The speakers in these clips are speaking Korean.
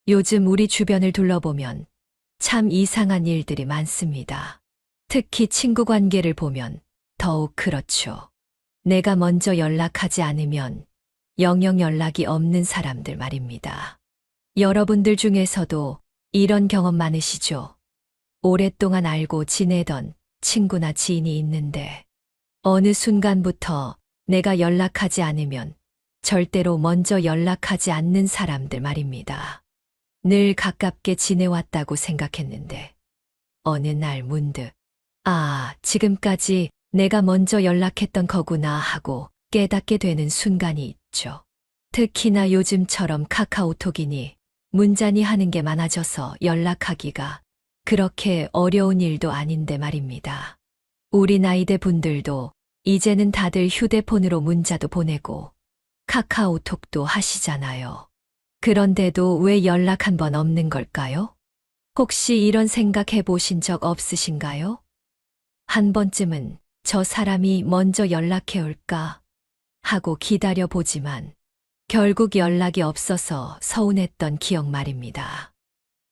요즘 우리 주변을 둘러보면 참 이상한 일들이 많습니다. 특히 친구 관계를 보면 더욱 그렇죠. 내가 먼저 연락하지 않으면 영영 연락이 없는 사람들 말입니다. 여러분들 중에서도 이런 경험 많으시죠? 오랫동안 알고 지내던 친구나 지인이 있는데 어느 순간부터 내가 연락하지 않으면 절대로 먼저 연락하지 않는 사람들 말입니다. 늘 가깝게 지내왔다고 생각했는데 어느 날 문득 지금까지 내가 먼저 연락했던 거구나 하고 깨닫게 되는 순간이 있죠. 특히나 요즘처럼 카카오톡이니 문자니 하는 게 많아져서 연락하기가 그렇게 어려운 일도 아닌데 말입니다. 우리 나이대 분들도 이제는 다들 휴대폰으로 문자도 보내고 카카오톡도 하시잖아요. 그런데도 왜 연락 한 번 없는 걸까요? 혹시 이런 생각해 보신 적 없으신가요? 한 번쯤은 저 사람이 먼저 연락해 올까 하고 기다려 보지만 결국 연락이 없어서 서운했던 기억 말입니다.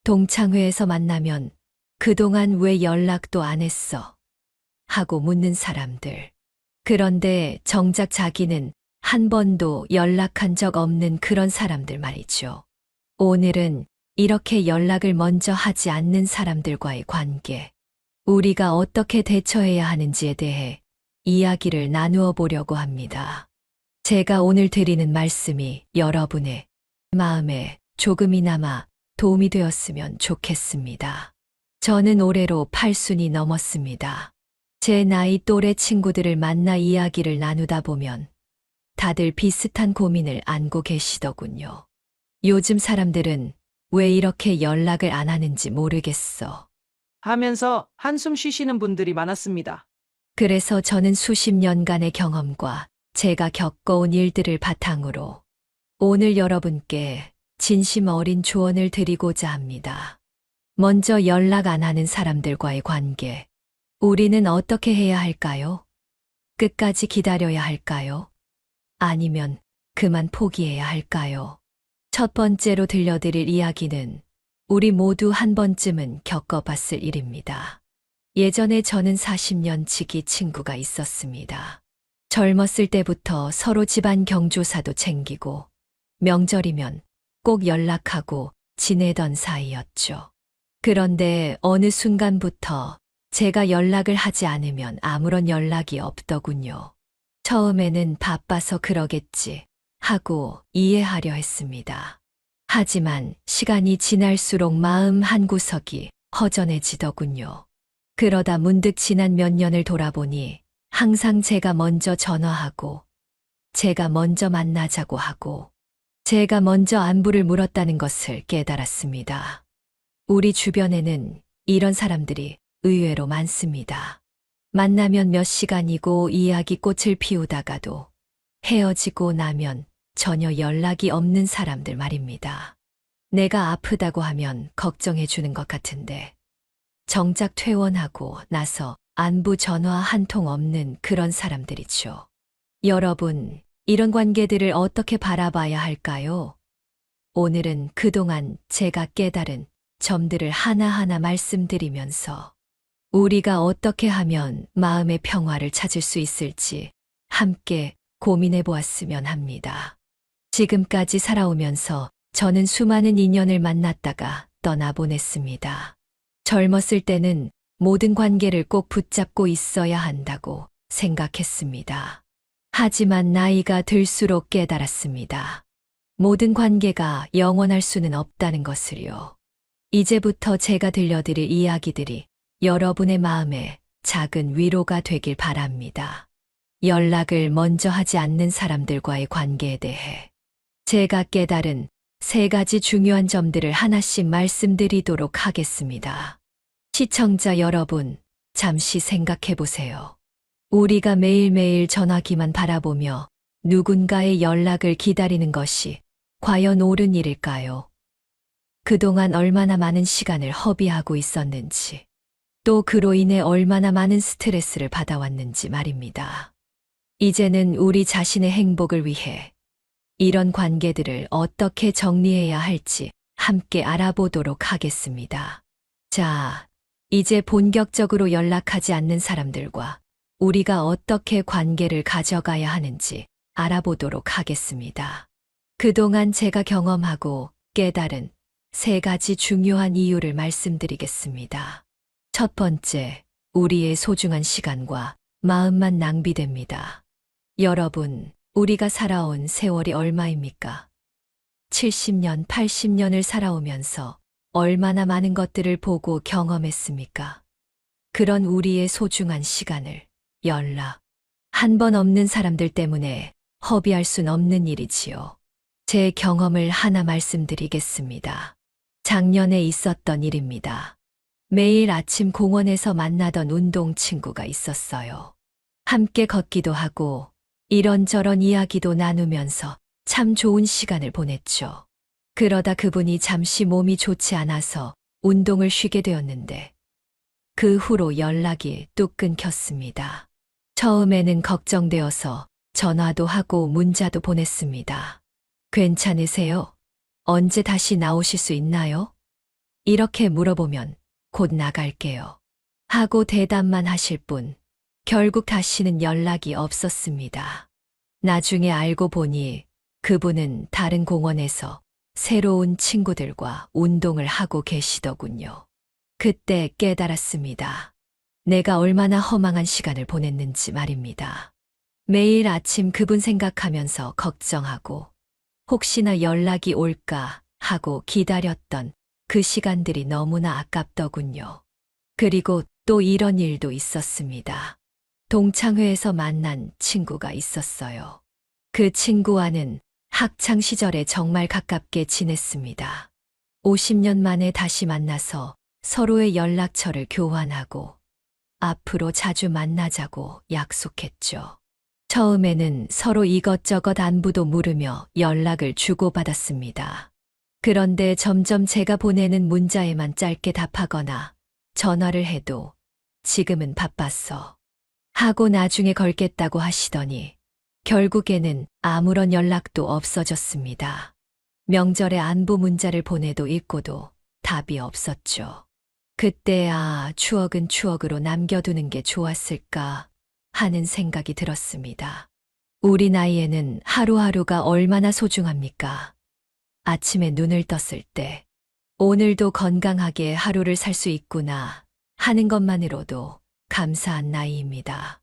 동창회에서 만나면 그동안 왜 연락도 안 했어? 하고 묻는 사람들. 그런데 정작 자기는 한 번도 연락한 적 없는 그런 사람들 말이죠. 오늘은 이렇게 연락을 먼저 하지 않는 사람들과의 관계, 우리가 어떻게 대처해야 하는지에 대해 이야기를 나누어 보려고 합니다. 제가 오늘 드리는 말씀이 여러분의 마음에 조금이나마 도움이 되었으면 좋겠습니다. 저는 올해로 80이 넘었습니다. 제 나이 또래 친구들을 만나 이야기를 나누다 보면 다들 비슷한 고민을 안고 계시더군요. 요즘 사람들은 왜 이렇게 연락을 안 하는지 모르겠어. 하면서 한숨 쉬시는 분들이 많았습니다. 그래서 저는 수십 년간의 경험과 제가 겪어온 일들을 바탕으로 오늘 여러분께 진심 어린 조언을 드리고자 합니다. 먼저 연락 안 하는 사람들과의 관계, 우리는 어떻게 해야 할까요? 끝까지 기다려야 할까요? 아니면 그만 포기해야 할까요? 첫 번째로 들려드릴 이야기는 우리 모두 한 번쯤은 겪어봤을 일입니다. 예전에 저는 40년 지기 친구가 있었습니다. 젊었을 때부터 서로 집안 경조사도 챙기고 명절이면 꼭 연락하고 지내던 사이였죠. 그런데 어느 순간부터 제가 연락을 하지 않으면 아무런 연락이 없더군요. 처음에는 바빠서 그러겠지 하고 이해하려 했습니다. 하지만 시간이 지날수록 마음 한구석이 허전해지더군요. 그러다 문득 지난 몇 년을 돌아보니 항상 제가 먼저 전화하고 제가 먼저 만나자고 하고 제가 먼저 안부를 물었다는 것을 깨달았습니다. 우리 주변에는 이런 사람들이 의외로 많습니다. 만나면 몇 시간이고 이야기 꽃을 피우다가도 헤어지고 나면 전혀 연락이 없는 사람들 말입니다. 내가 아프다고 하면 걱정해 주는 것 같은데 정작 퇴원하고 나서 안부 전화 한 통 없는 그런 사람들이죠. 여러분, 이런 관계들을 어떻게 바라봐야 할까요? 오늘은 그동안 제가 깨달은 점들을 하나하나 말씀드리면서 우리가 어떻게 하면 마음의 평화를 찾을 수 있을지 함께 고민해 보았으면 합니다. 지금까지 살아오면서 저는 수많은 인연을 만났다가 떠나보냈습니다. 젊었을 때는 모든 관계를 꼭 붙잡고 있어야 한다고 생각했습니다. 하지만 나이가 들수록 깨달았습니다. 모든 관계가 영원할 수는 없다는 것을요. 이제부터 제가 들려드릴 이야기들이 여러분의 마음에 작은 위로가 되길 바랍니다. 연락을 먼저 하지 않는 사람들과의 관계에 대해 제가 깨달은 3가지 중요한 점들을 하나씩 말씀드리도록 하겠습니다. 시청자 여러분, 잠시 생각해 보세요. 우리가 매일매일 전화기만 바라보며 누군가의 연락을 기다리는 것이 과연 옳은 일일까요? 그동안 얼마나 많은 시간을 허비하고 있었는지, 또 그로 인해 얼마나 많은 스트레스를 받아왔는지 말입니다. 이제는 우리 자신의 행복을 위해 이런 관계들을 어떻게 정리해야 할지 함께 알아보도록 하겠습니다. 자, 이제 본격적으로 연락하지 않는 사람들과 우리가 어떻게 관계를 가져가야 하는지 알아보도록 하겠습니다. 그동안 제가 경험하고 깨달은 3가지 중요한 이유를 말씀드리겠습니다. 첫 번째, 우리의 소중한 시간과 마음만 낭비됩니다. 여러분, 우리가 살아온 세월이 얼마입니까? 70년, 80년을 살아오면서 얼마나 많은 것들을 보고 경험했습니까? 그런 우리의 소중한 시간을 연락, 한 번 없는 사람들 때문에 허비할 순 없는 일이지요. 제 경험을 하나 말씀드리겠습니다. 작년에 있었던 일입니다. 매일 아침 공원에서 만나던 운동 친구가 있었어요. 함께 걷기도 하고 이런저런 이야기도 나누면서 참 좋은 시간을 보냈죠. 그러다 그분이 잠시 몸이 좋지 않아서 운동을 쉬게 되었는데 그 후로 연락이 뚝 끊겼습니다. 처음에는 걱정되어서 전화도 하고 문자도 보냈습니다. 괜찮으세요? 언제 다시 나오실 수 있나요? 이렇게 물어보면 곧 나갈게요. 하고 대답만 하실 뿐 결국 다시는 연락이 없었습니다. 나중에 알고 보니 그분은 다른 공원에서 새로운 친구들과 운동을 하고 계시더군요. 그때 깨달았습니다. 내가 얼마나 허망한 시간을 보냈는지 말입니다. 매일 아침 그분 생각하면서 걱정하고 혹시나 연락이 올까 하고 기다렸던 그 시간들이 너무나 아깝더군요. 그리고 또 이런 일도 있었습니다. 동창회에서 만난 친구가 있었어요. 그 친구와는 학창 시절에 정말 가깝게 지냈습니다. 50년 만에 다시 만나서 서로의 연락처를 교환하고 앞으로 자주 만나자고 약속했죠. 처음에는 서로 이것저것 안부도 물으며 연락을 주고받았습니다. 그런데 점점 제가 보내는 문자에만 짧게 답하거나 전화를 해도 지금은 바빴어 하고 나중에 걸겠다고 하시더니 결국에는 아무런 연락도 없어졌습니다. 명절에 안부 문자를 보내도 읽고도 답이 없었죠. 그때 추억은 추억으로 남겨두는 게 좋았을까 하는 생각이 들었습니다. 우리 나이에는 하루하루가 얼마나 소중합니까? 아침에 눈을 떴을 때 오늘도 건강하게 하루를 살 수 있구나 하는 것만으로도 감사한 나이입니다.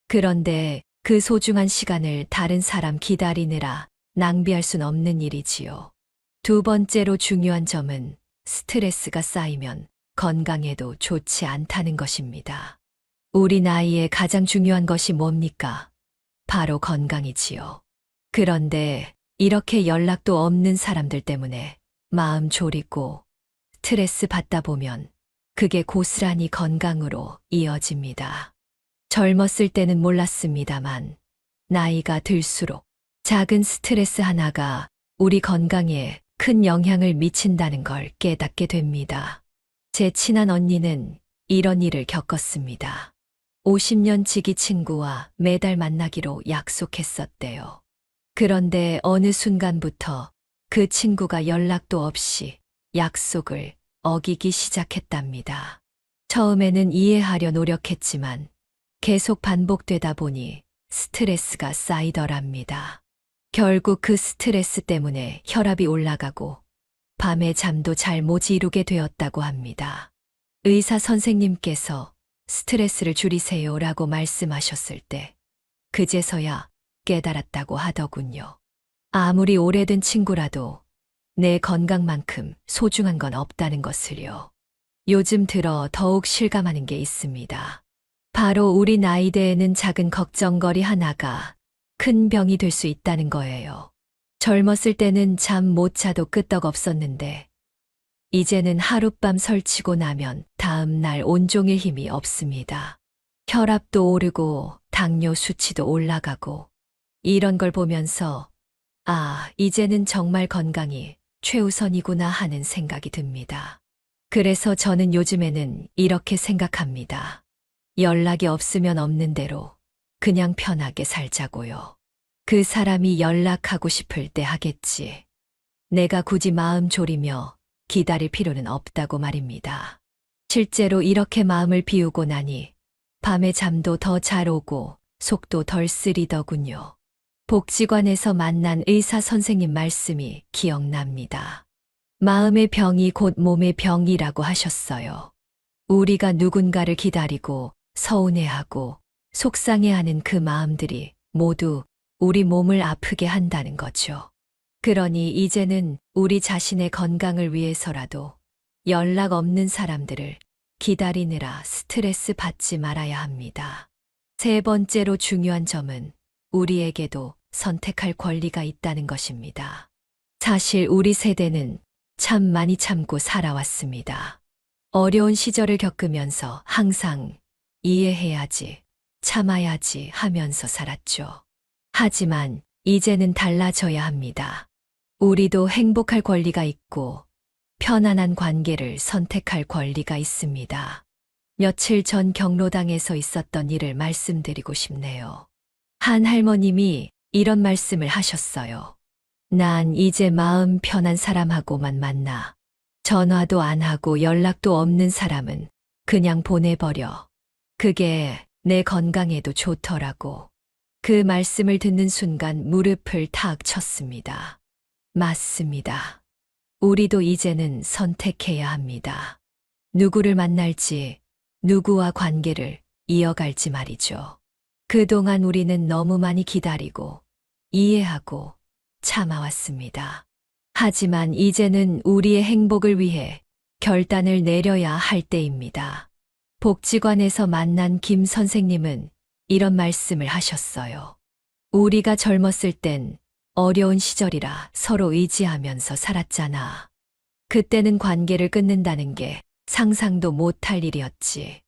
그런데 그 소중한 시간을 다른 사람 기다리느라 낭비할 순 없는 일이지요. 두 번째로 중요한 점은 스트레스가 쌓이면 건강에도 좋지 않다는 것입니다. 우리 나이에 가장 중요한 것이 뭡니까? 바로 건강이지요. 그런데 이렇게 연락도 없는 사람들 때문에 마음 졸이고 스트레스 받다 보면 그게 고스란히 건강으로 이어집니다. 젊었을 때는 몰랐습니다만 나이가 들수록 작은 스트레스 하나가 우리 건강에 큰 영향을 미친다는 걸 깨닫게 됩니다. 제 친한 언니는 이런 일을 겪었습니다. 50년 지기 친구와 매달 만나기로 약속했었대요. 그런데 어느 순간부터 그 친구가 연락도 없이 약속을 어기기 시작했답니다. 처음에는 이해하려 노력했지만 계속 반복되다 보니 스트레스가 쌓이더랍니다. 결국 그 스트레스 때문에 혈압이 올라가고 밤에 잠도 잘 못 이루게 되었다고 합니다. 의사 선생님께서 스트레스를 줄이세요라고 말씀하셨을 때 그제서야 깨달았다고 하더군요. 아무리 오래된 친구라도 내 건강만큼 소중한 건 없다는 것을요. 요즘 들어 더욱 실감하는 게 있습니다. 바로 우리 나이대에는 작은 걱정거리 하나가 큰 병이 될 수 있다는 거예요. 젊었을 때는 잠 못 자도 끄떡없었는데 이제는 하룻밤 설치고 나면 다음 날 온종일 힘이 없습니다. 혈압도 오르고 당뇨 수치도 올라가고 이런 걸 보면서 이제는 정말 건강이 최우선이구나 하는 생각이 듭니다. 그래서 저는 요즘에는 이렇게 생각합니다. 연락이 없으면 없는 대로 그냥 편하게 살자고요. 그 사람이 연락하고 싶을 때 하겠지. 내가 굳이 마음 졸이며 기다릴 필요는 없다고 말입니다. 실제로 이렇게 마음을 비우고 나니 밤에 잠도 더 잘 오고 속도 덜 쓰리더군요. 복지관에서 만난 의사 선생님 말씀이 기억납니다. 마음의 병이 곧 몸의 병이라고 하셨어요. 우리가 누군가를 기다리고 서운해하고 속상해하는 그 마음들이 모두 우리 몸을 아프게 한다는 거죠. 그러니 이제는 우리 자신의 건강을 위해서라도 연락 없는 사람들을 기다리느라 스트레스 받지 말아야 합니다. 세 번째로 중요한 점은 우리에게도 선택할 권리가 있다는 것입니다. 사실 우리 세대는 참 많이 참고 살아왔습니다. 어려운 시절을 겪으면서 항상 이해해야지, 참아야지 하면서 살았죠. 하지만 이제는 달라져야 합니다. 우리도 행복할 권리가 있고 편안한 관계를 선택할 권리가 있습니다. 며칠 전 경로당에서 있었던 일을 말씀드리고 싶네요. 한 할머님이 이런 말씀을 하셨어요. 난 이제 마음 편한 사람하고만 만나. 전화도 안 하고 연락도 없는 사람은 그냥 보내버려. 그게 내 건강에도 좋더라고. 그 말씀을 듣는 순간 무릎을 탁 쳤습니다. 맞습니다. 우리도 이제는 선택해야 합니다. 누구를 만날지, 누구와 관계를 이어갈지 말이죠. 그동안 우리는 너무 많이 기다리고, 이해하고, 참아왔습니다. 하지만 이제는 우리의 행복을 위해 결단을 내려야 할 때입니다. 복지관에서 만난 김 선생님은 이런 말씀을 하셨어요. 우리가 젊었을 땐 어려운 시절이라 서로 의지하면서 살았잖아. 그때는 관계를 끊는다는 게 상상도 못할 일이었지.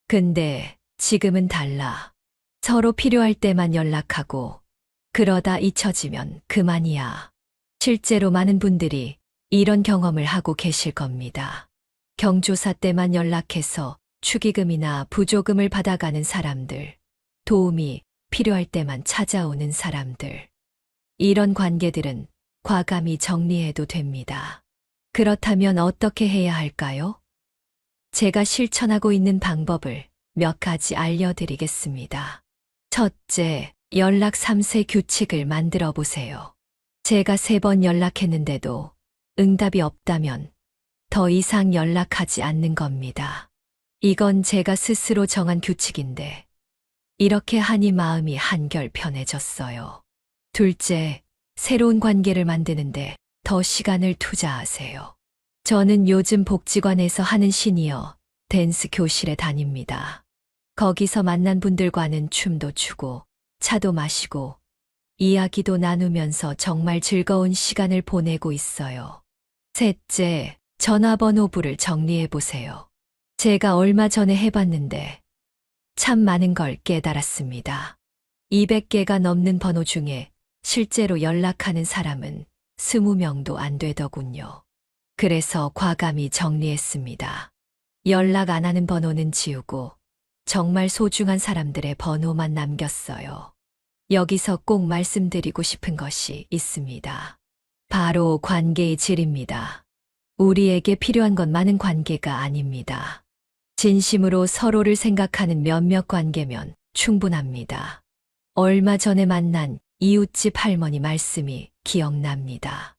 근데 지금은 달라. 서로 필요할 때만 연락하고 그러다 잊혀지면 그만이야. 실제로 많은 분들이 이런 경험을 하고 계실 겁니다. 경조사 때만 연락해서 축의금이나 부조금을 받아가는 사람들, 도움이 필요할 때만 찾아오는 사람들. 이런 관계들은 과감히 정리해도 됩니다. 그렇다면 어떻게 해야 할까요? 제가 실천하고 있는 방법을 몇 가지 알려드리겠습니다. 첫째, 연락 3세 규칙을 만들어 보세요. 제가 3번 연락했는데도 응답이 없다면 더 이상 연락하지 않는 겁니다. 이건 제가 스스로 정한 규칙인데 이렇게 하니 마음이 한결 편해졌어요. 둘째, 새로운 관계를 만드는데 더 시간을 투자하세요. 저는 요즘 복지관에서 하는 시니어 댄스 교실에 다닙니다. 거기서 만난 분들과는 춤도 추고 차도 마시고 이야기도 나누면서 정말 즐거운 시간을 보내고 있어요. 셋째, 전화번호부를 정리해 보세요. 제가 얼마 전에 해봤는데 참 많은 걸 깨달았습니다. 200개가 넘는 번호 중에 실제로 연락하는 사람은 20명도 안 되더군요. 그래서 과감히 정리했습니다. 연락 안 하는 번호는 지우고 정말 소중한 사람들의 번호만 남겼어요. 여기서 꼭 말씀드리고 싶은 것이 있습니다. 바로 관계의 질입니다. 우리에게 필요한 건 많은 관계가 아닙니다. 진심으로 서로를 생각하는 몇몇 관계면 충분합니다. 얼마 전에 만난 이웃집 할머니 말씀이 기억납니다.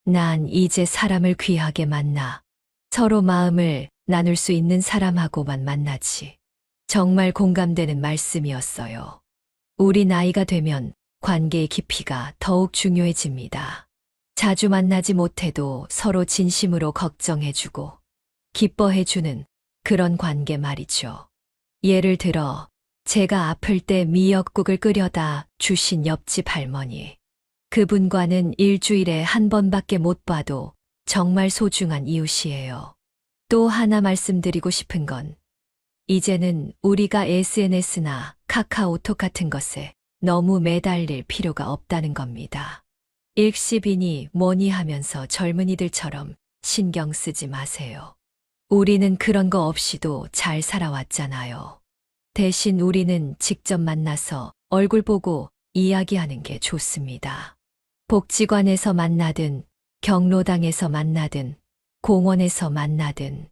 난 이제 사람을 귀하게 만나 서로 마음을 나눌 수 있는 사람하고만 만나지. 정말 공감되는 말씀이었어요. 우리 나이가 되면 관계의 깊이가 더욱 중요해집니다. 자주 만나지 못해도 서로 진심으로 걱정해주고 기뻐해주는 그런 관계 말이죠. 예를 들어 제가 아플 때 미역국을 끓여다 주신 옆집 할머니. 그분과는 일주일에 한 번밖에 못 봐도 정말 소중한 이웃이에요. 또 하나 말씀드리고 싶은 건 이제는 우리가 SNS나 카카오톡 같은 것에 너무 매달릴 필요가 없다는 겁니다. 일시비니 뭐니 하면서 젊은이들처럼 신경 쓰지 마세요. 우리는 그런 거 없이도 잘 살아왔잖아요. 대신 우리는 직접 만나서 얼굴 보고 이야기하는 게 좋습니다. 복지관에서 만나든 경로당에서 만나든 공원에서 만나든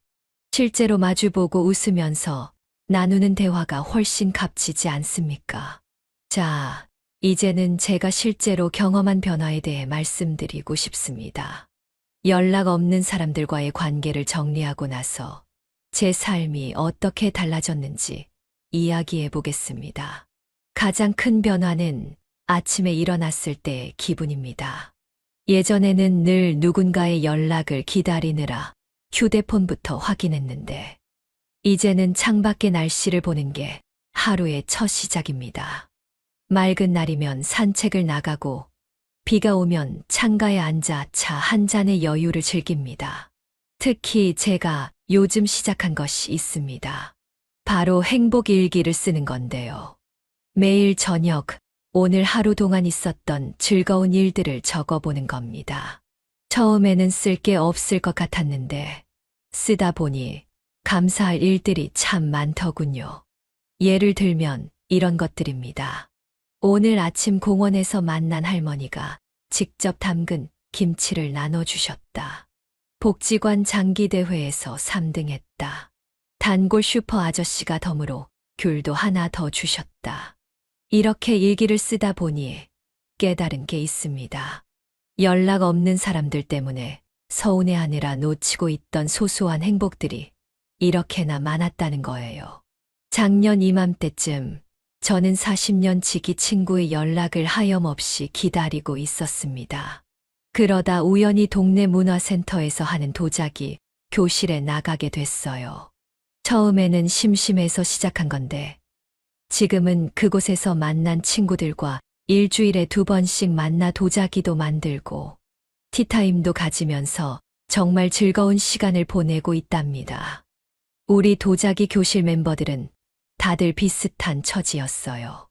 실제로 마주보고 웃으면서 나누는 대화가 훨씬 값지지 않습니까? 자, 이제는 제가 실제로 경험한 변화에 대해 말씀드리고 싶습니다. 연락 없는 사람들과의 관계를 정리하고 나서 제 삶이 어떻게 달라졌는지 이야기해 보겠습니다. 가장 큰 변화는 아침에 일어났을 때의 기분입니다. 예전에는 늘 누군가의 연락을 기다리느라 휴대폰부터 확인했는데, 이제는 창밖의 날씨를 보는 게 하루의 첫 시작입니다. 맑은 날이면 산책을 나가고, 비가 오면 창가에 앉아 차 한 잔의 여유를 즐깁니다. 특히 제가 요즘 시작한 것이 있습니다. 바로 행복 일기를 쓰는 건데요. 매일 저녁, 오늘 하루 동안 있었던 즐거운 일들을 적어보는 겁니다. 처음에는 쓸 게 없을 것 같았는데, 쓰다 보니 감사할 일들이 참 많더군요. 예를 들면 이런 것들입니다. 오늘 아침 공원에서 만난 할머니가 직접 담근 김치를 나눠주셨다. 복지관 장기대회에서 3등했다. 단골 슈퍼 아저씨가 덤으로 귤도 하나 더 주셨다. 이렇게 일기를 쓰다 보니 깨달은 게 있습니다. 연락 없는 사람들 때문에 서운해하느라 놓치고 있던 소소한 행복들이 이렇게나 많았다는 거예요. 작년 이맘때쯤 저는 40년 지기 친구의 연락을 하염없이 기다리고 있었습니다. 그러다 우연히 동네 문화센터에서 하는 도자기 교실에 나가게 됐어요. 처음에는 심심해서 시작한 건데, 지금은 그곳에서 만난 친구들과 일주일에 2번씩 만나 도자기도 만들고 티타임도 가지면서 정말 즐거운 시간을 보내고 있답니다. 우리 도자기 교실 멤버들은 다들 비슷한 처지였어요.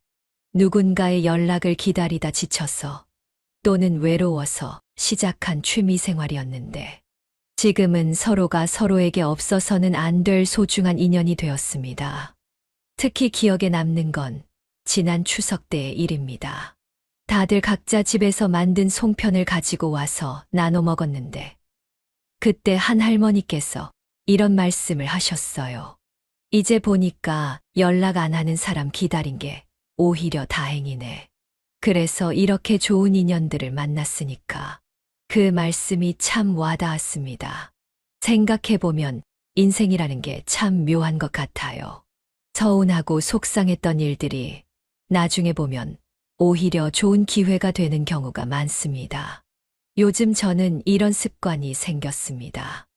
누군가의 연락을 기다리다 지쳐서 또는 외로워서 시작한 취미 생활이었는데, 지금은 서로가 서로에게 없어서는 안 될 소중한 인연이 되었습니다. 특히 기억에 남는 건 지난 추석 때의 일입니다. 다들 각자 집에서 만든 송편을 가지고 와서 나눠 먹었는데, 그때 한 할머니께서 이런 말씀을 하셨어요. 이제 보니까 연락 안 하는 사람 기다린 게 오히려 다행이네. 그래서 이렇게 좋은 인연들을 만났으니까. 그 말씀이 참 와닿았습니다. 생각해보면 인생이라는 게 참 묘한 것 같아요. 서운하고 속상했던 일들이 나중에 보면 오히려 좋은 기회가 되는 경우가 많습니다. 요즘 저는 이런 습관이 생겼습니다.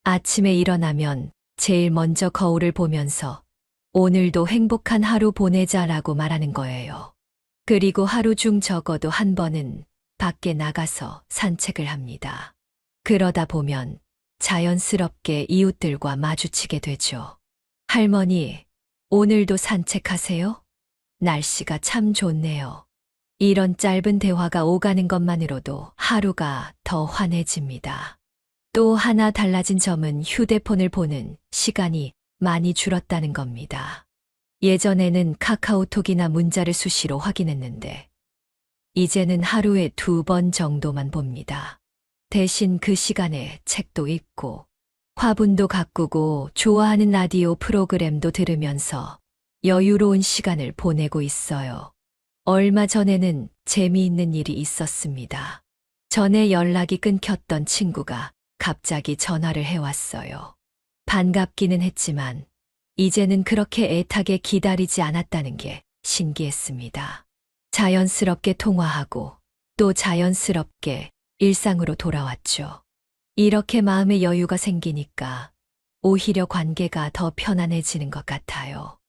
아침에 일어나면 제일 먼저 거울을 보면서 오늘도 행복한 하루 보내자라고 말하는 거예요. 그리고 하루 중 적어도 한 번은 밖에 나가서 산책을 합니다. 그러다 보면 자연스럽게 이웃들과 마주치게 되죠. 할머니, 오늘도 산책하세요? 날씨가 참 좋네요. 이런 짧은 대화가 오가는 것만으로도 하루가 더 환해집니다. 또 하나 달라진 점은 휴대폰을 보는 시간이 많이 줄었다는 겁니다. 예전에는 카카오톡이나 문자를 수시로 확인했는데, 이제는 하루에 2번 정도만 봅니다. 대신 그 시간에 책도 읽고, 화분도 가꾸고 좋아하는 라디오 프로그램도 들으면서 여유로운 시간을 보내고 있어요. 얼마 전에는 재미있는 일이 있었습니다. 전에 연락이 끊겼던 친구가 갑자기 전화를 해왔어요. 반갑기는 했지만 이제는 그렇게 애타게 기다리지 않았다는 게 신기했습니다. 자연스럽게 통화하고 또 자연스럽게 일상으로 돌아왔죠. 이렇게 마음의 여유가 생기니까 오히려 관계가 더 편안해지는 것 같아요.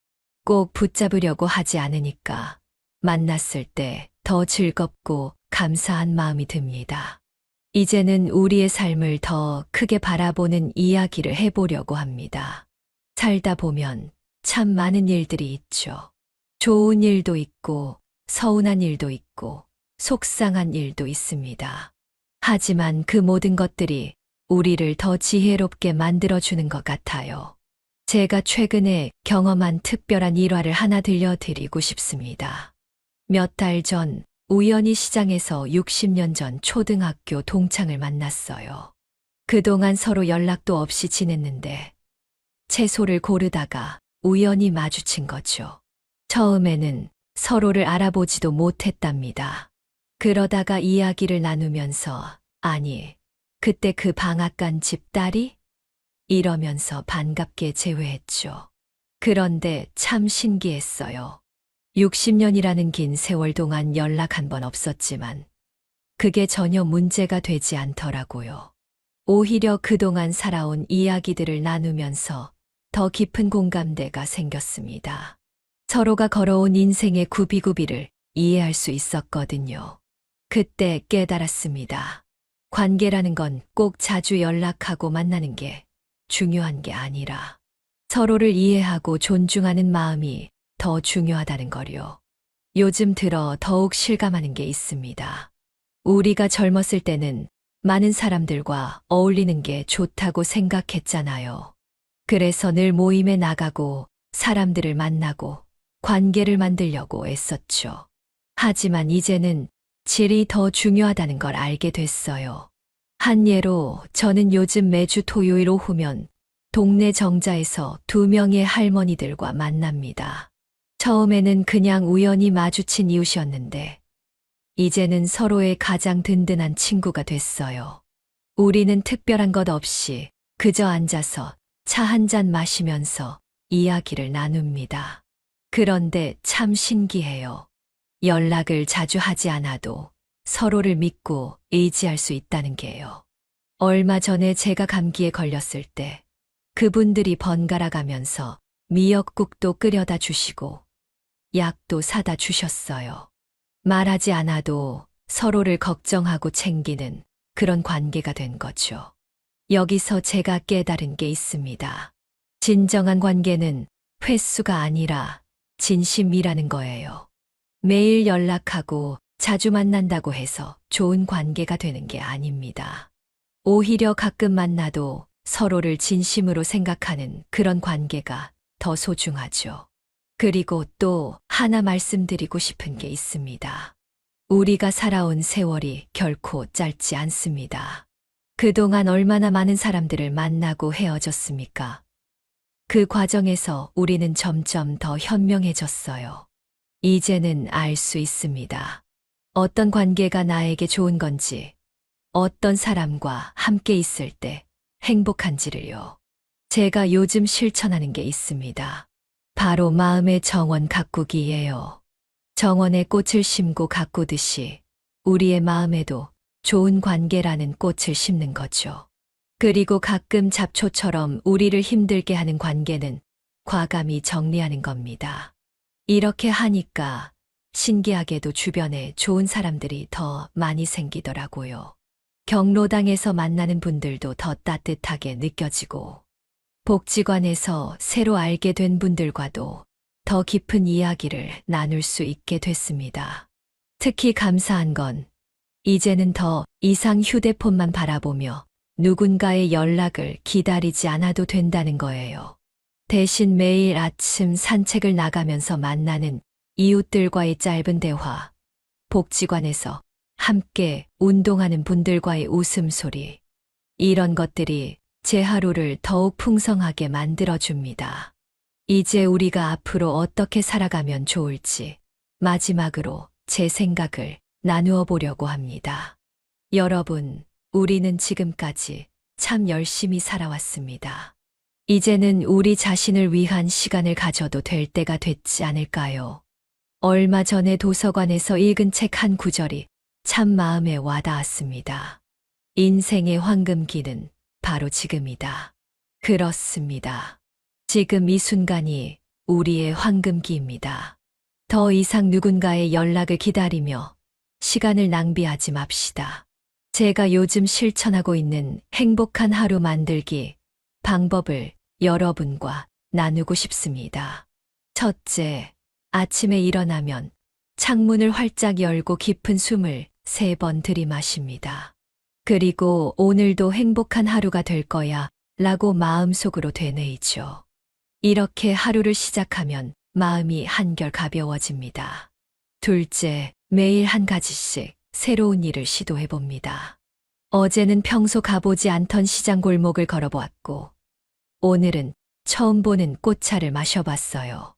꼭 붙잡으려고 하지 않으니까 만났을 때 더 즐겁고 감사한 마음이 듭니다. 이제는 우리의 삶을 더 크게 바라보는 이야기를 해보려고 합니다. 살다 보면 참 많은 일들이 있죠. 좋은 일도 있고, 서운한 일도 있고, 속상한 일도 있습니다. 하지만 그 모든 것들이 우리를 더 지혜롭게 만들어주는 것 같아요. 제가 최근에 경험한 특별한 일화를 하나 들려드리고 싶습니다. 몇 달 전 우연히 시장에서 60년 전 초등학교 동창을 만났어요. 그동안 서로 연락도 없이 지냈는데 채소를 고르다가 우연히 마주친 거죠. 처음에는 서로를 알아보지도 못했답니다. 그러다가 이야기를 나누면서 아니, 그때 그 방앗간 집 딸이? 이러면서 반갑게 제외했죠. 그런데 참 신기했어요. 60년이라는 긴 세월 동안 연락 한 번 없었지만 그게 전혀 문제가 되지 않더라고요. 오히려 그동안 살아온 이야기들을 나누면서 더 깊은 공감대가 생겼습니다. 서로가 걸어온 인생의 구비구비를 이해할 수 있었거든요. 그때 깨달았습니다. 관계라는 건 꼭 자주 연락하고 만나는 게 중요한 게 아니라 서로를 이해하고 존중하는 마음이 더 중요하다는 거요. 요즘 들어 더욱 실감하는 게 있습니다. 우리가 젊었을 때는 많은 사람들과 어울리는 게 좋다고 생각했잖아요. 그래서 늘 모임에 나가고 사람들을 만나고 관계를 만들려고 애썼죠. 하지만 이제는 질이 더 중요하다는 걸 알게 됐어요. 한 예로 저는 요즘 매주 토요일 오후면 동네 정자에서 2명의 할머니들과 만납니다. 처음에는 그냥 우연히 마주친 이웃이었는데 이제는 서로의 가장 든든한 친구가 됐어요. 우리는 특별한 것 없이 그저 앉아서 차 한 잔 마시면서 이야기를 나눕니다. 그런데 참 신기해요. 연락을 자주 하지 않아도 서로를 믿고 의지할 수 있다는 게요. 얼마 전에 제가 감기에 걸렸을 때 그분들이 번갈아 가면서 미역국도 끓여다 주시고 약도 사다 주셨어요. 말하지 않아도 서로를 걱정하고 챙기는 그런 관계가 된 거죠. 여기서 제가 깨달은 게 있습니다. 진정한 관계는 횟수가 아니라 진심이라는 거예요. 매일 연락하고 자주 만난다고 해서 좋은 관계가 되는 게 아닙니다. 오히려 가끔 만나도 서로를 진심으로 생각하는 그런 관계가 더 소중하죠. 그리고 또 하나 말씀드리고 싶은 게 있습니다. 우리가 살아온 세월이 결코 짧지 않습니다. 그동안 얼마나 많은 사람들을 만나고 헤어졌습니까? 그 과정에서 우리는 점점 더 현명해졌어요. 이제는 알 수 있습니다. 어떤 관계가 나에게 좋은 건지, 어떤 사람과 함께 있을 때 행복한지를요. 제가 요즘 실천하는 게 있습니다. 바로 마음의 정원 가꾸기예요. 정원에 꽃을 심고 가꾸듯이 우리의 마음에도 좋은 관계라는 꽃을 심는 거죠. 그리고 가끔 잡초처럼 우리를 힘들게 하는 관계는 과감히 정리하는 겁니다. 이렇게 하니까 신기하게도 주변에 좋은 사람들이 더 많이 생기더라고요. 경로당에서 만나는 분들도 더 따뜻하게 느껴지고, 복지관에서 새로 알게 된 분들과도 더 깊은 이야기를 나눌 수 있게 됐습니다. 특히 감사한 건 이제는 더 이상 휴대폰만 바라보며 누군가의 연락을 기다리지 않아도 된다는 거예요. 대신 매일 아침 산책을 나가면서 만나는 이웃들과의 짧은 대화, 복지관에서 함께 운동하는 분들과의 웃음소리, 이런 것들이 제 하루를 더욱 풍성하게 만들어줍니다. 이제 우리가 앞으로 어떻게 살아가면 좋을지 마지막으로 제 생각을 나누어 보려고 합니다. 여러분, 우리는 지금까지 참 열심히 살아왔습니다. 이제는 우리 자신을 위한 시간을 가져도 될 때가 됐지 않을까요? 얼마 전에 도서관에서 읽은 책 한 구절이 참 마음에 와닿았습니다. 인생의 황금기는 바로 지금이다. 그렇습니다. 지금 이 순간이 우리의 황금기입니다. 더 이상 누군가의 연락을 기다리며 시간을 낭비하지 맙시다. 제가 요즘 실천하고 있는 행복한 하루 만들기 방법을 여러분과 나누고 싶습니다. 첫째, 아침에 일어나면 창문을 활짝 열고 깊은 숨을 3번 들이마십니다. 그리고 오늘도 행복한 하루가 될 거야 라고 마음속으로 되뇌이죠. 이렇게 하루를 시작하면 마음이 한결 가벼워집니다. 둘째, 매일 한 가지씩 새로운 일을 시도해 봅니다. 어제는 평소 가보지 않던 시장 골목을 걸어보았고, 오늘은 처음 보는 꽃차를 마셔봤어요.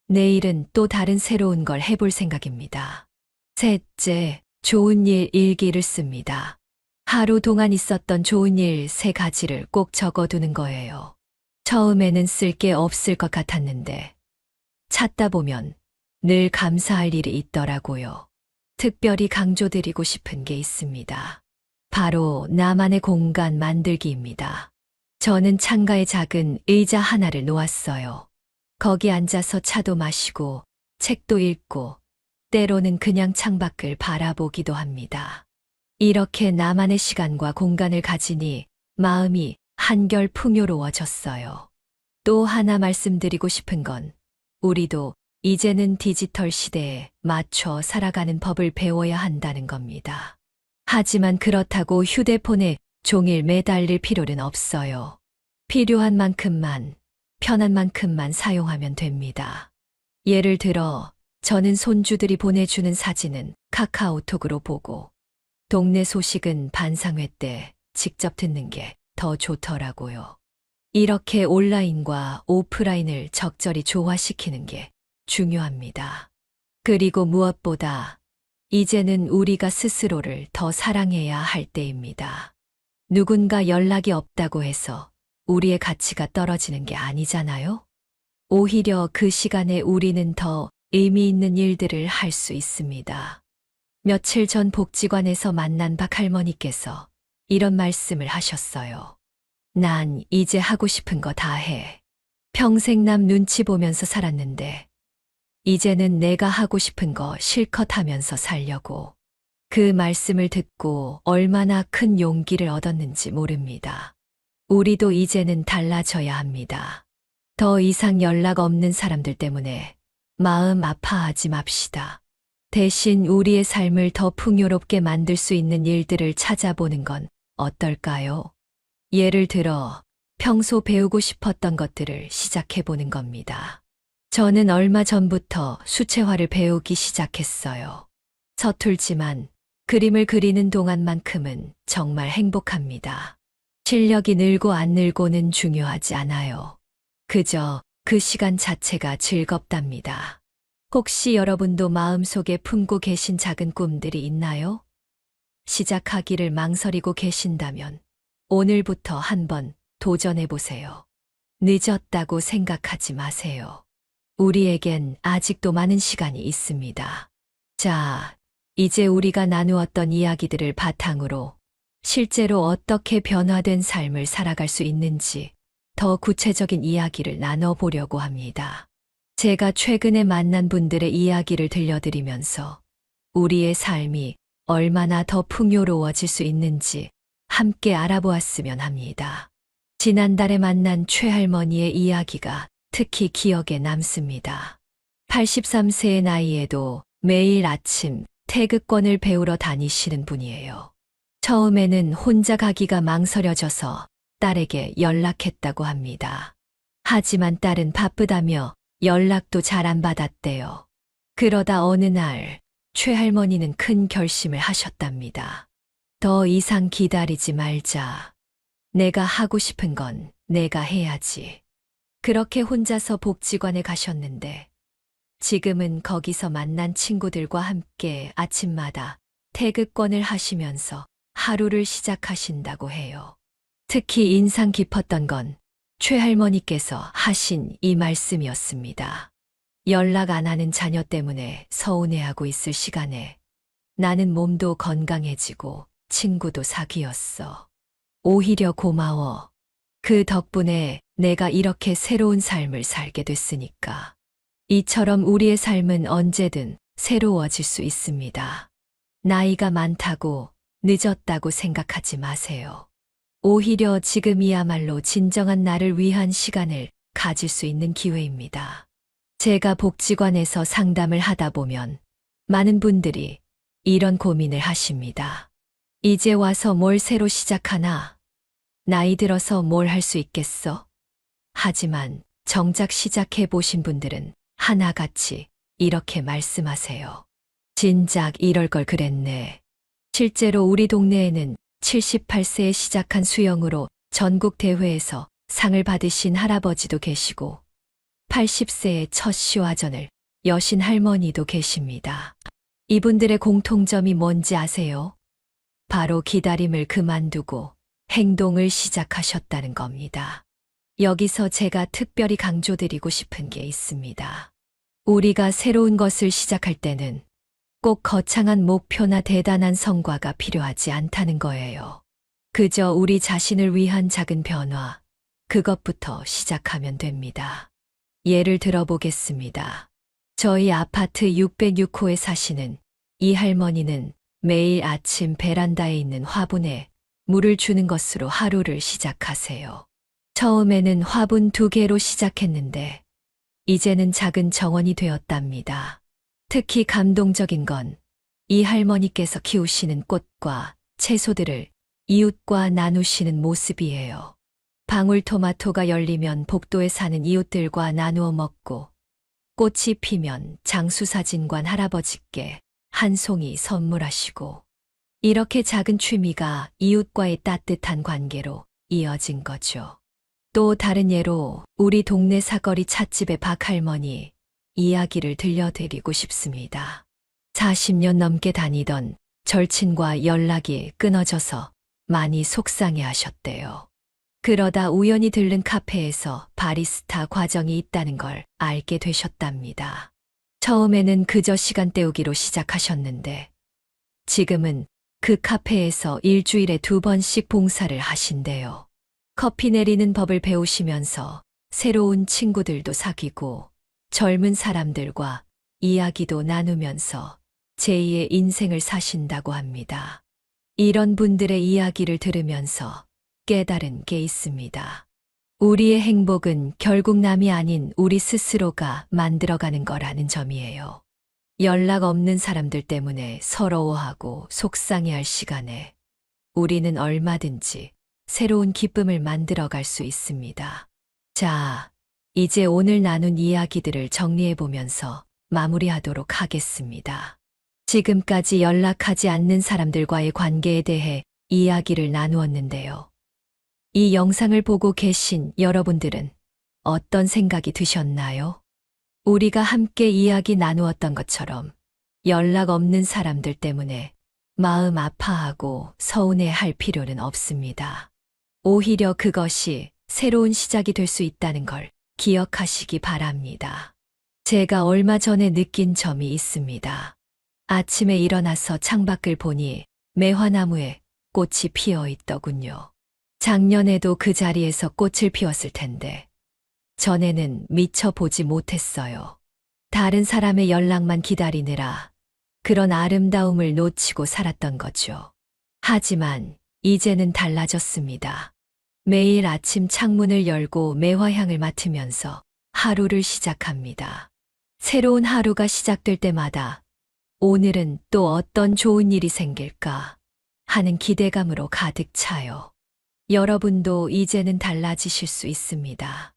내일은 또 다른 새로운 걸 해볼 생각입니다. 셋째, 좋은 일 일기를 씁니다. 하루 동안 있었던 좋은 일 3가지를 꼭 적어두는 거예요. 처음에는 쓸 게 없을 것 같았는데, 찾다 보면 늘 감사할 일이 있더라고요. 특별히 강조드리고 싶은 게 있습니다. 바로 나만의 공간 만들기입니다. 저는 창가에 작은 의자 하나를 놓았어요. 거기 앉아서 차도 마시고 책도 읽고 때로는 그냥 창밖을 바라보기도 합니다. 이렇게 나만의 시간과 공간을 가지니 마음이 한결 풍요로워졌어요. 또 하나 말씀드리고 싶은 건 우리도 이제는 디지털 시대에 맞춰 살아가는 법을 배워야 한다는 겁니다. 하지만 그렇다고 휴대폰에 종일 매달릴 필요는 없어요. 필요한 만큼만, 편한 만큼만 사용하면 됩니다. 예를 들어, 저는 손주들이 보내주는 사진은 카카오톡으로 보고, 동네 소식은 반상회 때 직접 듣는 게 더 좋더라고요. 이렇게 온라인과 오프라인을 적절히 조화시키는 게 중요합니다. 그리고 무엇보다 이제는 우리가 스스로를 더 사랑해야 할 때입니다. 누군가 연락이 없다고 해서 우리의 가치가 떨어지는 게 아니잖아요? 오히려 그 시간에 우리는 더 의미 있는 일들을 할 수 있습니다. 며칠 전 복지관에서 만난 박할머니께서 이런 말씀을 하셨어요. 난 이제 하고 싶은 거 다 해. 평생 남 눈치 보면서 살았는데, 이제는 내가 하고 싶은 거 실컷 하면서 살려고. 그 말씀을 듣고 얼마나 큰 용기를 얻었는지 모릅니다. 우리도 이제는 달라져야 합니다. 더 이상 연락 없는 사람들 때문에 마음 아파하지 맙시다. 대신 우리의 삶을 더 풍요롭게 만들 수 있는 일들을 찾아보는 건 어떨까요? 예를 들어, 평소 배우고 싶었던 것들을 시작해보는 겁니다. 저는 얼마 전부터 수채화를 배우기 시작했어요. 서툴지만 그림을 그리는 동안만큼은 정말 행복합니다. 실력이 늘고 안 늘고는 중요하지 않아요. 그저 그 시간 자체가 즐겁답니다. 혹시 여러분도 마음속에 품고 계신 작은 꿈들이 있나요? 시작하기를 망설이고 계신다면 오늘부터 한번 도전해 보세요. 늦었다고 생각하지 마세요. 우리에겐 아직도 많은 시간이 있습니다. 자, 이제 우리가 나누었던 이야기들을 바탕으로 실제로 어떻게 변화된 삶을 살아갈 수 있는지 더 구체적인 이야기를 나눠보려고 합니다. 제가 최근에 만난 분들의 이야기를 들려드리면서 우리의 삶이 얼마나 더 풍요로워질 수 있는지 함께 알아보았으면 합니다. 지난달에 만난 최할머니의 이야기가 특히 기억에 남습니다. 83세의 나이에도 매일 아침 태극권을 배우러 다니시는 분이에요. 처음에는 혼자 가기가 망설여져서 딸에게 연락했다고 합니다. 하지만 딸은 바쁘다며 연락도 잘 안 받았대요. 그러다 어느 날 최할머니는 큰 결심을 하셨답니다. 더 이상 기다리지 말자. 내가 하고 싶은 건 내가 해야지. 그렇게 혼자서 복지관에 가셨는데 지금은 거기서 만난 친구들과 함께 아침마다 태극권을 하시면서 하루를 시작하신다고 해요. 특히 인상 깊었던 건 최할머니께서 하신 이 말씀이었습니다. 연락 안 하는 자녀 때문에 서운해하고 있을 시간에 나는 몸도 건강해지고 친구도 사귀었어. 오히려 고마워. 그 덕분에 내가 이렇게 새로운 삶을 살게 됐으니까. 이처럼 우리의 삶은 언제든 새로워질 수 있습니다. 나이가 많다고 늦었다고 생각하지 마세요. 오히려 지금이야말로 진정한 나를 위한 시간을 가질 수 있는 기회입니다. 제가 복지관에서 상담을 하다 보면 많은 분들이 이런 고민을 하십니다. 이제 와서 뭘 새로 시작하나? 나이 들어서 뭘 할 수 있겠어? 하지만 정작 시작해 보신 분들은 하나같이 이렇게 말씀하세요. 진작 이럴 걸 그랬네. 실제로 우리 동네에는 78세에 시작한 수영으로 전국 대회에서 상을 받으신 할아버지도 계시고 80세의 첫 시화전을 여신 할머니도 계십니다. 이분들의 공통점이 뭔지 아세요? 바로 기다림을 그만두고 행동을 시작하셨다는 겁니다. 여기서 제가 특별히 강조드리고 싶은 게 있습니다. 우리가 새로운 것을 시작할 때는 꼭 거창한 목표나 대단한 성과가 필요하지 않다는 거예요. 그저 우리 자신을 위한 작은 변화, 그것부터 시작하면 됩니다. 예를 들어보겠습니다. 저희 아파트 606호에 사시는 이 할머니는 매일 아침 베란다에 있는 화분에 물을 주는 것으로 하루를 시작하세요. 처음에는 화분 2개로 시작했는데 이제는 작은 정원이 되었답니다. 특히 감동적인 건 이 할머니께서 키우시는 꽃과 채소들을 이웃과 나누시는 모습이에요. 방울토마토가 열리면 복도에 사는 이웃들과 나누어 먹고 꽃이 피면 장수사진관 할아버지께 한 송이 선물하시고 이렇게 작은 취미가 이웃과의 따뜻한 관계로 이어진 거죠. 또 다른 예로 우리 동네 사거리 찻집의 박할머니 이야기를 들려드리고 싶습니다. 40년 넘게 다니던 절친과 연락이 끊어져서 많이 속상해 하셨대요. 그러다 우연히 들른 카페에서 바리스타 과정이 있다는 걸 알게 되셨답니다. 처음에는 그저 시간 때우기로 시작하셨는데 지금은 그 카페에서 일주일에 2번씩 봉사를 하신대요. 커피 내리는 법을 배우시면서 새로운 친구들도 사귀고 젊은 사람들과 이야기도 나누면서 제2의 인생을 사신다고 합니다. 이런 분들의 이야기를 들으면서 깨달은 게 있습니다. 우리의 행복은 결국 남이 아닌 우리 스스로가 만들어가는 거라는 점이에요. 연락 없는 사람들 때문에 서러워하고 속상해할 시간에 우리는 얼마든지 새로운 기쁨을 만들어갈 수 있습니다. 자, 이제 오늘 나눈 이야기들을 정리해보면서 마무리하도록 하겠습니다. 지금까지 연락하지 않는 사람들과의 관계에 대해 이야기를 나누었는데요. 이 영상을 보고 계신 여러분들은 어떤 생각이 드셨나요? 우리가 함께 이야기 나누었던 것처럼 연락 없는 사람들 때문에 마음 아파하고 서운해할 필요는 없습니다. 오히려 그것이 새로운 시작이 될 수 있다는 걸 기억하시기 바랍니다. 제가 얼마 전에 느낀 점이 있습니다. 아침에 일어나서 창밖을 보니 매화나무에 꽃이 피어 있더군요. 작년에도 그 자리에서 꽃을 피웠을 텐데 전에는 미처 보지 못했어요. 다른 사람의 연락만 기다리느라 그런 아름다움을 놓치고 살았던 거죠. 하지만 이제는 달라졌습니다. 매일 아침 창문을 열고 매화향을 맡으면서 하루를 시작합니다. 새로운 하루가 시작될 때마다 오늘은 또 어떤 좋은 일이 생길까 하는 기대감으로 가득 차요. 여러분도 이제는 달라지실 수 있습니다.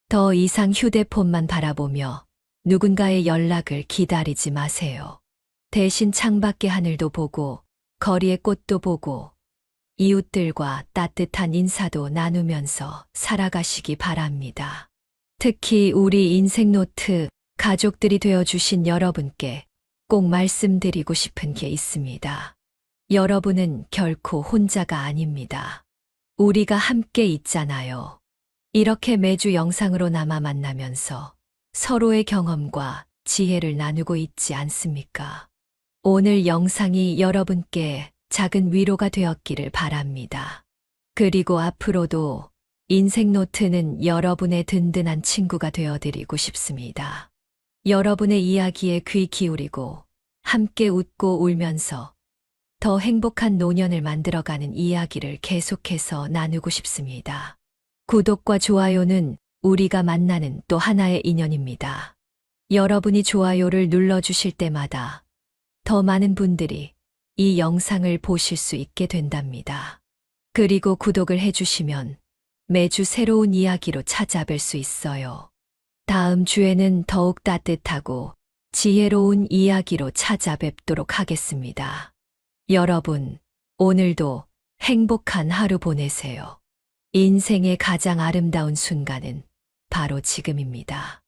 더 이상 휴대폰만 바라보며 누군가의 연락을 기다리지 마세요. 대신 창밖의 하늘도 보고 거리의 꽃도 보고 이웃들과 따뜻한 인사도 나누면서 살아가시기 바랍니다. 특히 우리 인생노트 가족들이 되어주신 여러분께 꼭 말씀드리고 싶은 게 있습니다. 여러분은 결코 혼자가 아닙니다. 우리가 함께 있잖아요. 이렇게 매주 영상으로나마 만나면서 서로의 경험과 지혜를 나누고 있지 않습니까? 오늘 영상이 여러분께 작은 위로가 되었기를 바랍니다. 그리고 앞으로도 인생노트는 여러분의 든든한 친구가 되어드리고 싶습니다. 여러분의 이야기에 귀 기울이고 함께 웃고 울면서 더 행복한 노년을 만들어가는 이야기를 계속해서 나누고 싶습니다. 구독과 좋아요는 우리가 만나는 또 하나의 인연입니다. 여러분이 좋아요를 눌러주실 때마다 더 많은 분들이 이 영상을 보실 수 있게 된답니다. 그리고 구독을 해주시면 매주 새로운 이야기로 찾아뵐 수 있어요. 다음 주에는 더욱 따뜻하고 지혜로운 이야기로 찾아뵙도록 하겠습니다. 여러분, 오늘도 행복한 하루 보내세요. 인생의 가장 아름다운 순간은 바로 지금입니다.